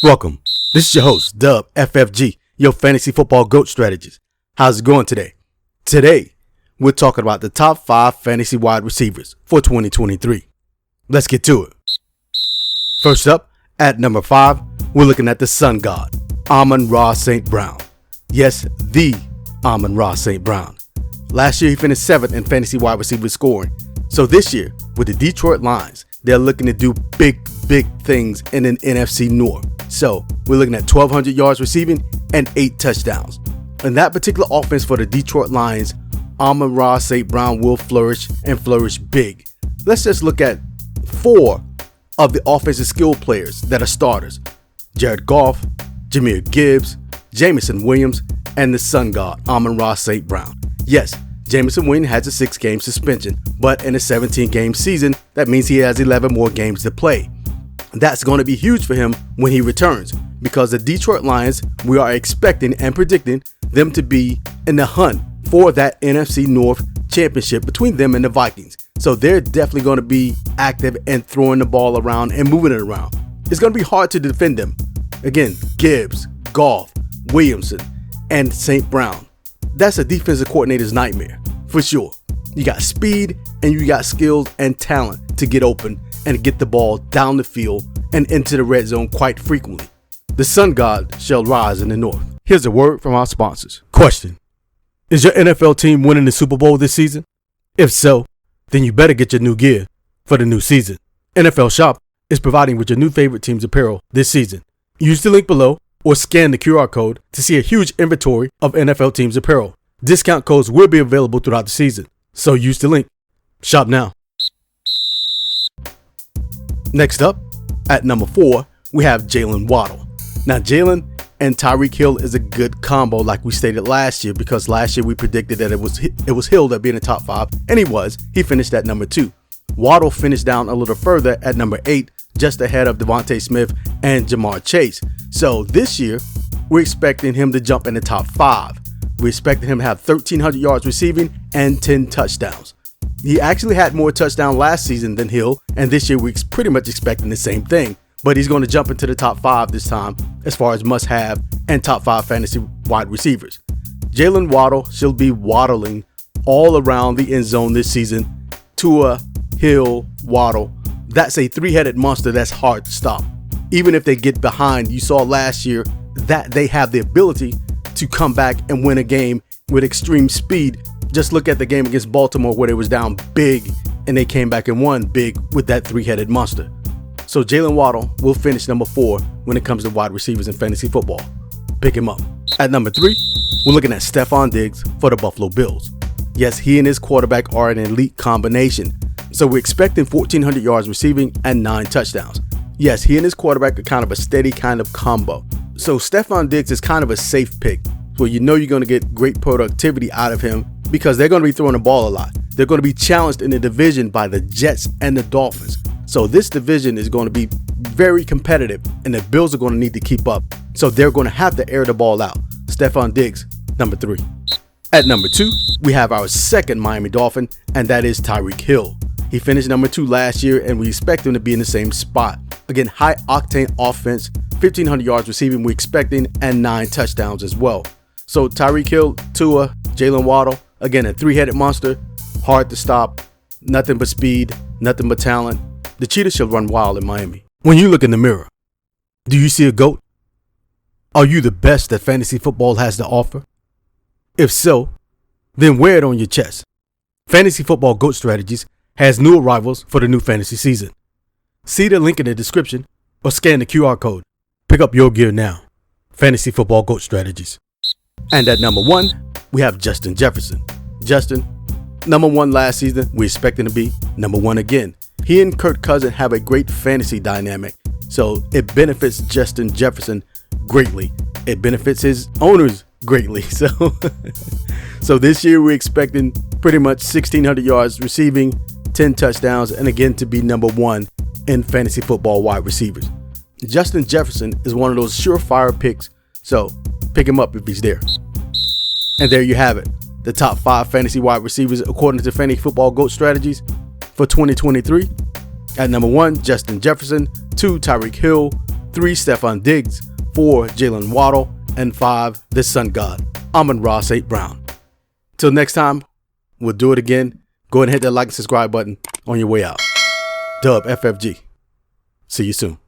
Welcome. This is your host, Dub FFG, your fantasy football GOAT strategist. How's it going today? Today, we're talking about the top 5 fantasy wide receivers for 2023. Let's get to it. First up, at number 5, we're looking at the sun god, Amon-Ra St. Brown. Yes, the Amon-Ra St. Brown. Last year, he finished 7th in fantasy wide receiver scoring. So this year, with the Detroit Lions, they're looking to do big things in an NFC North. So we're looking at 1,200 yards receiving and 8 touchdowns. In that particular offense for the Detroit Lions, Amon-Ra St. Brown will flourish and flourish big. Let's just look at 4 of the offensive skill players that are starters. Jared Goff, Jahmyr Gibbs, Jameson Williams, and the sun god, Amon-Ra St. Brown. Yes, Jameson Williams has a 6-game suspension, but in a 17-game season, that means he has 11 more games to play. That's going to be huge for him when he returns, because the Detroit Lions, we are expecting and predicting them to be in the hunt for that NFC North championship between them and the Vikings. So they're definitely going to be active and throwing the ball around and moving it around. It's going to be hard to defend them. Again, Gibbs, Goff, Williamson, and St. Brown. That's a defensive coordinator's nightmare, for sure. You got speed and you got skills and talent to get open and get the ball down the field and into the red zone quite frequently. The sun god shall rise in the north. Here's a word from our sponsors. Question: is your NFL team winning the Super Bowl this season? If so, then you better get your new gear for the new season. NFL Shop is providing with your new favorite team's apparel this season. Use the link below or scan the QR code to see a huge inventory of NFL teams apparel. Discount codes will be available throughout the season, so use the link. Shop now. Next up, at number 4, we have Jalen Waddle. Now, Jalen and Tyreek Hill is a good combo, like we stated last year, because last year we predicted that it was Hill that be in the top 5, and he was. He finished at number 2. Waddle finished down a little further at number 8, just ahead of Devontae Smith and Jamar Chase. So this year, we're expecting him to jump in the top 5. We're expecting him to have 1,300 yards receiving and 10 touchdowns. He actually had more touchdowns last season than Hill, and this year we're pretty much expecting the same thing. But he's going to jump into the top 5 this time as far as must-have and top 5 fantasy wide receivers. Jalen Waddle should be waddling all around the end zone this season. Tua, Hill, Waddle. That's a 3-headed monster that's hard to stop. Even if they get behind, you saw last year that they have the ability to come back and win a game with extreme speed. Just look at the game against Baltimore where they was down big and they came back and won big with that 3-headed monster. So Jalen Waddle will finish number 4 when it comes to wide receivers in fantasy football. Pick him up. At number 3, we're looking at Stefan Diggs for the Buffalo Bills. Yes, he and his quarterback are an elite combination. So we're expecting 1,400 yards receiving and 9 touchdowns. Yes, he and his quarterback are kind of a steady kind of combo. So Stefan Diggs is kind of a safe pick, where you know you're going to get great productivity out of him because they're going to be throwing the ball a lot. They're going to be challenged in the division by the Jets and the Dolphins. So this division is going to be very competitive, and the Bills are going to need to keep up. So they're going to have to air the ball out. Stefan Diggs, number 3. At number 2, we have our second Miami Dolphin, and that is Tyreek Hill. He finished number 2 last year, and we expect him to be in the same spot. Again, high octane offense, 1,500 yards receiving we're expecting, and 9 touchdowns as well. So Tyreek Hill, Tua, Jalen Waddle, again, a 3-headed monster, hard to stop, nothing but speed, nothing but talent. The Cheetahs shall run wild in Miami. When you look in the mirror, do you see a GOAT? Are you the best that fantasy football has to offer? If so, then wear it on your chest. Fantasy Football GOAT Strategies has new arrivals for the new fantasy season. See the link in the description or scan the QR code. Pick up your gear now. Fantasy Football GOAT Strategies. And at number 1, we have Justin Jefferson. Justin, number 1 last season, we expect him to be number 1 again. He and Kirk Cousins have a great fantasy dynamic, so it benefits Justin Jefferson greatly. It benefits his owners greatly. So this year we're expecting pretty much 1,600 yards receiving, 10 touchdowns, and again to be number 1 in fantasy football wide receivers. Justin Jefferson is one of those surefire picks, so pick him up if he's there. And there you have it, the top 5 fantasy wide receivers according to Fantasy Football GOAT Strategies for 2023. At number 1, Justin Jefferson. 2, Tyreek Hill. 3. Stefan Diggs, 4. Jalen Waddle, and 5. the Sun God, Amon-Ra St. Brown. Till next time, we'll do it again. Go ahead and hit that like and subscribe button on your way out. Dub FFG. See you soon.